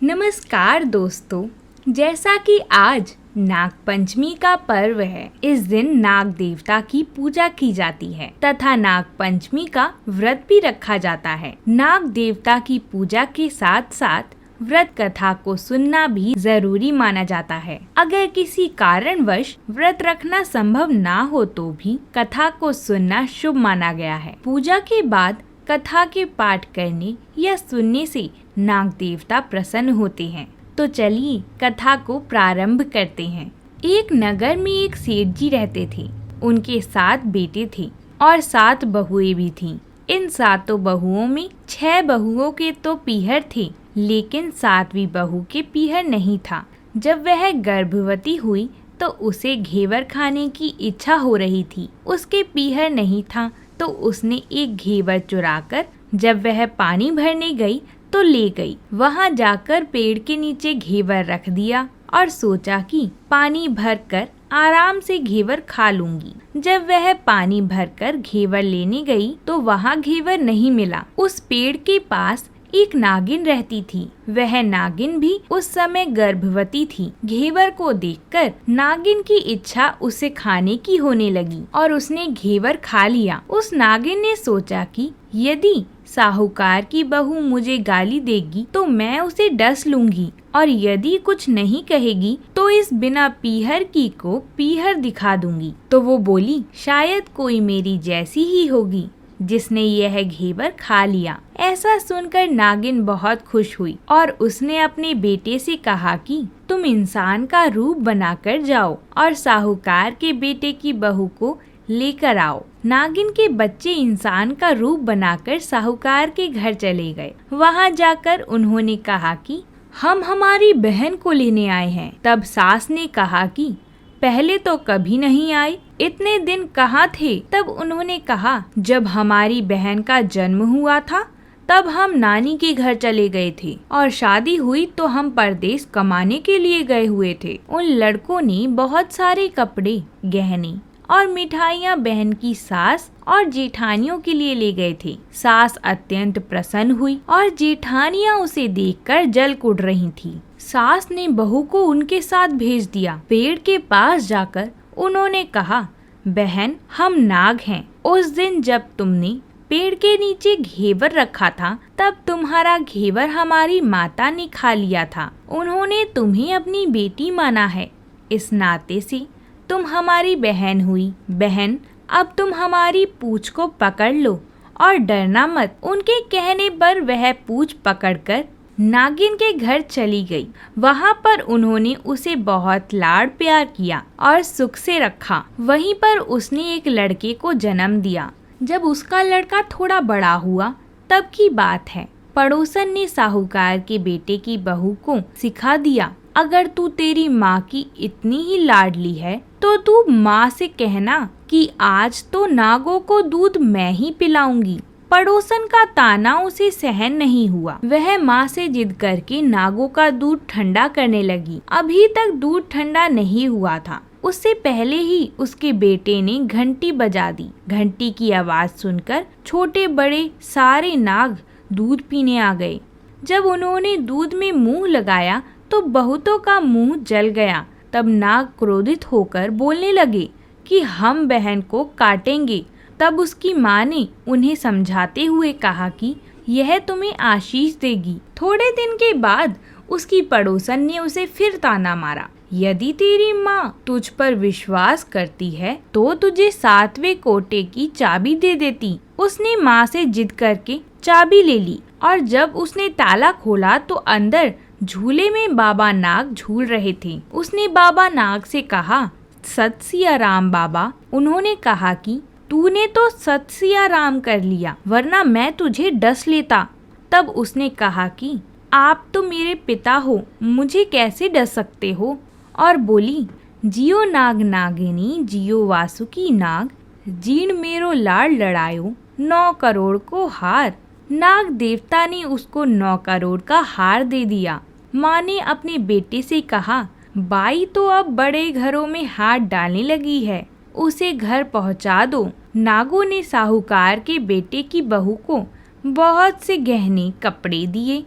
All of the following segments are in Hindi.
नमस्कार दोस्तों, जैसा कि आज नाग पंचमी का पर्व है, इस दिन नाग देवता की पूजा की जाती है तथा नाग पंचमी का व्रत भी रखा जाता है। नाग देवता की पूजा के साथ साथ व्रत कथा को सुनना भी जरूरी माना जाता है। अगर किसी कारणवश व्रत रखना संभव ना हो तो भी कथा को सुनना शुभ माना गया है। पूजा के बाद कथा के पाठ करने या सुनने से नाग देवता प्रसन्न होते हैं। तो चलिए कथा को प्रारंभ करते हैं। एक नगर में एक सेठ जी रहते थे। उनके 7 बेटे थे और 7 बहुएं भी थीं। इन 7 बहुओं में 6 बहुओं के तो पीहर थे, लेकिन 7वीं बहू के पीहर नहीं था। जब वह गर्भवती हुई तो उसे घेवर खाने की इच्छा हो रही थी। उसके पीहर नहीं था तो उसने एक घेवर चुराकर जब वह पानी भरने गई तो ले गई। वहां जाकर पेड़ के नीचे घेवर रख दिया और सोचा कि पानी भरकर आराम से घेवर खा लूंगी। जब वह पानी भरकर घेवर लेने गई तो वहां घेवर नहीं मिला। उस पेड़ के पास एक नागिन रहती थी। वह नागिन भी उस समय गर्भवती थी। घेवर को देखकर नागिन की इच्छा उसे खाने की होने लगी और उसने घेवर खा लिया। उस नागिन ने सोचा कि यदि साहूकार की बहू मुझे गाली देगी तो मैं उसे डस लूंगी और यदि कुछ नहीं कहेगी तो इस बिना पीहर की को पीहर दिखा दूंगी। तो वो बोली, शायद कोई मेरी जैसी ही होगी जिसने यह घेवर खा लिया। ऐसा सुनकर नागिन बहुत खुश हुई और उसने अपने बेटे से कहा कि तुम इंसान का रूप बनाकर जाओ और साहूकार के बेटे की बहू को लेकर आओ। नागिन के बच्चे इंसान का रूप बनाकर साहूकार के घर चले गए। वहां जाकर उन्होंने कहा कि हम हमारी बहन को लेने आए हैं। तब सास ने कहा कि पहले तो कभी नहीं आए, इतने दिन कहाँ थे? तब उन्होंने कहा, जब हमारी बहन का जन्म हुआ था तब हम नानी के घर चले गए थे और शादी हुई तो हम परदेश कमाने के लिए गए हुए थे। उन लड़कों ने बहुत सारे कपड़े, गहने और मिठाइयाँ बहन की सास और जेठानियों के लिए ले गए थे। सास अत्यंत प्रसन्न हुई और जेठानियाँ उसे देखकर जल कुढ़ रही थी। सास ने बहू को उनके साथ भेज दिया। पेड़ के पास जाकर उन्होंने कहा, बहन, हम नाग हैं। उस दिन जब तुमने पेड़ के नीचे घेवर रखा था तब तुम्हारा घेवर हमारी माता ने खा लिया था। उन्होंने तुम्हें अपनी बेटी माना है। इस नाते से तुम हमारी बहन हुई। बहन, अब तुम हमारी पूंछ को पकड़ लो और डरना मत। उनके कहने पर वह पूंछ पकड़कर नागिन के घर चली गई। वहां पर उन्होंने उसे बहुत लाड़ प्यार किया और सुख से रखा। वहीं पर उसने एक लड़के को जन्म दिया। जब उसका लड़का थोड़ा बड़ा हुआ तब की बात है। पड़ोसन ने साहूकार के बेटे की बहू को सिखा दिया, अगर तू तेरी माँ की इतनी ही लाडली है तो तू माँ से कहना कि आज तो नागों को दूध मैं ही पिलाऊंगी। पड़ोसन का ताना उसे सहन नहीं हुआ। वह माँ से जिद करके नागों का दूध ठंडा करने लगी। अभी तक दूध ठंडा नहीं हुआ था, उससे पहले ही उसके बेटे ने घंटी बजा दी। घंटी की आवाज सुनकर छोटे बड़े सारे नाग दूध पीने आ गए। जब उन्होंने दूध में मुंह लगाया तो बहुतों का मुंह जल गया। तब नाग क्रोधित होकर बोलने लगे कि हम बहन को काटेंगे। तब उसकी माँ ने उन्हें समझाते हुए कहा कि यह तुम्हें आशीष देगी। थोड़े दिन के बाद उसकी पड़ोसन ने उसे फिर ताना मारा, यदि तेरी माँ तुझ पर विश्वास करती है तो तुझे 7वें कोटे की चाबी दे देती। उसने माँ से जिद करके चाबी ले ली और जब उसने ताला खोला तो अंदर झूले में बाबा नाग झूल रहे थे। उसने बाबा नाग से कहा, सत सिया राम बाबा। उन्होंने कहा कि तूने तो सत सिया राम कर लिया, वरना मैं तुझे डस लेता। तब उसने कहा कि आप तो मेरे पिता हो, मुझे कैसे डस सकते हो? और बोली, जियो नाग नागिनी जियो वासुकी नाग, जीण मेरो लाड़ लड़ायो 9 करोड़ को हार। नाग देवता ने उसको 9 करोड़ का हार दे दिया। माँ ने अपने बेटे से कहा, बाई तो अब बड़े घरों में हाथ डालने लगी है, उसे घर पहुंचा दो। नागों ने साहूकार के बेटे की बहू को बहुत से गहने कपड़े दिए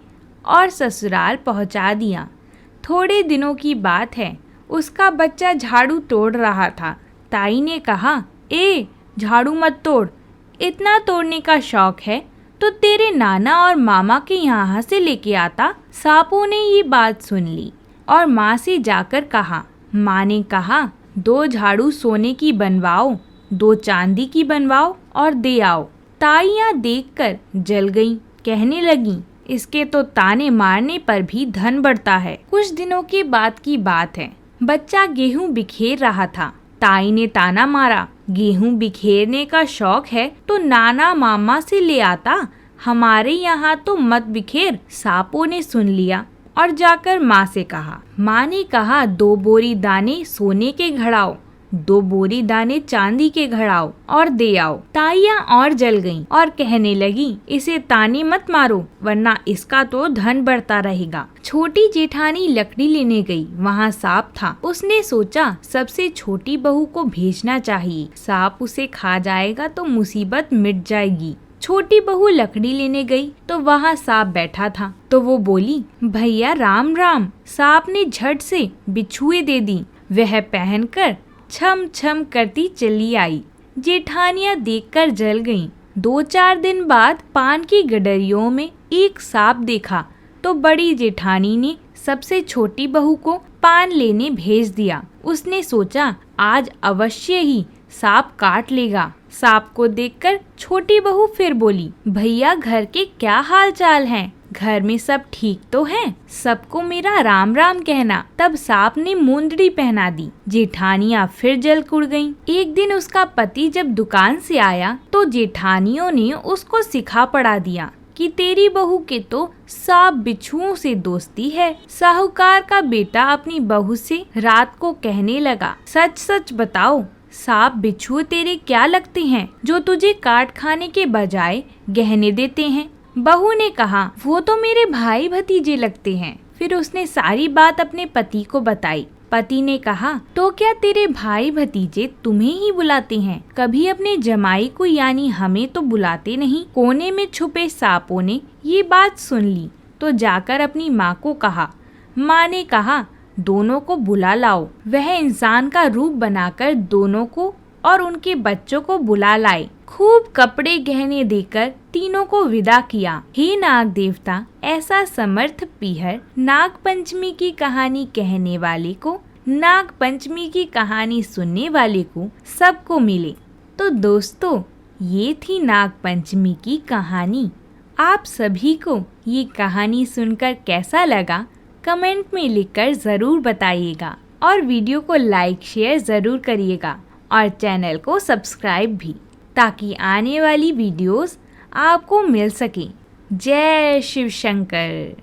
और ससुराल पहुंचा दिया। थोड़े दिनों की बात है, उसका बच्चा झाड़ू तोड़ रहा था। ताई ने कहा, ए झाड़ू मत तोड़, इतना तोड़ने का शौक है तो तेरे नाना और मामा के यहाँ से लेके आता। सापों ने ये बात सुन ली और माँ से जाकर कहा। माँ ने कहा, 2 झाड़ू सोने की बनवाओ, 2 चांदी की बनवाओ और दे आओ। ताइयाँ देखकर जल गईं, कहने लगीं, इसके तो ताने मारने पर भी धन बढ़ता है। कुछ दिनों के बाद की बात है, बच्चा गेहूं बिखेर रहा था। ताई ने ताना मारा, गेहूं बिखेरने का शौक है तो नाना मामा से ले आता, हमारे यहाँ तो मत बिखेर। सापों ने सुन लिया और जाकर माँ से कहा। माँ ने कहा, 2 बोरी दाने सोने के घड़ाओ, 2 बोरी दाने चांदी के घड़ाओ और दे आओ। ताइयाँ और जल गईं और कहने लगी, इसे ताने मत मारो वरना इसका तो धन बढ़ता रहेगा। छोटी जेठानी लकड़ी लेने गई, वहाँ सांप था। उसने सोचा सबसे छोटी बहू को भेजना चाहिए, सांप उसे खा जाएगा तो मुसीबत मिट जाएगी। छोटी बहू लकड़ी लेने गई तो वहाँ सांप बैठा था, तो वो बोली, भैया राम राम। सांप ने झट से बिछुए दे दी, वह पहनकर छम छम करती चली आई। जेठानियाँ देखकर जल गईं। 2-4 दिन बाद पान की गडरियों में एक सांप देखा तो बड़ी जेठानी ने सबसे छोटी बहू को पान लेने भेज दिया। उसने सोचा आज अवश्य ही सांप काट लेगा। सांप को देखकर छोटी बहू फिर बोली, भैया घर के क्या हाल चाल हैं? घर में सब ठीक तो हैं? सबको मेरा राम राम कहना। तब सांप ने मुंदड़ी पहना दी। जेठानियाँ फिर जल कुड़ गईं। एक दिन उसका पति जब दुकान से आया तो जेठानियों ने उसको सिखा पढ़ा दिया कि तेरी बहू के तो सांप बिच्छुओं से दोस्ती है। साहूकार का बेटा अपनी बहू से रात को कहने लगा, सच सच बताओ, सांप बिच्छू तेरे क्या लगते हैं जो तुझे काट खाने के बजाय गहने देते हैं? बहू ने कहा, वो तो मेरे भाई भतीजे लगते हैं। फिर उसने सारी बात अपने पति को बताई। पति ने कहा, तो क्या तेरे भाई भतीजे तुम्हें ही बुलाते हैं, कभी अपने जमाई को यानी हमें तो बुलाते नहीं? कोने में छुपे सांपों ने ये बात सुन ली तो जाकर अपनी माँ को कहा। माँ ने कहा, दोनों को बुला लाओ। वह इंसान का रूप बनाकर दोनों को और उनके बच्चों को बुला लाए। खूब कपड़े गहने देकर तीनों को विदा किया। हे नाग देवता, ऐसा समर्थ पीहर नाग पंचमी की कहानी कहने वाले को, नाग पंचमी की कहानी सुनने वाले को सबको मिले। तो दोस्तों, ये थी नाग पंचमी की कहानी। आप सभी को ये कहानी सुनकर कैसा लगा कमेंट में लिखकर ज़रूर बताइएगा और वीडियो को लाइक शेयर ज़रूर करिएगा और चैनल को सब्सक्राइब भी, ताकि आने वाली वीडियोस आपको मिल सके। जय शिव शंकर।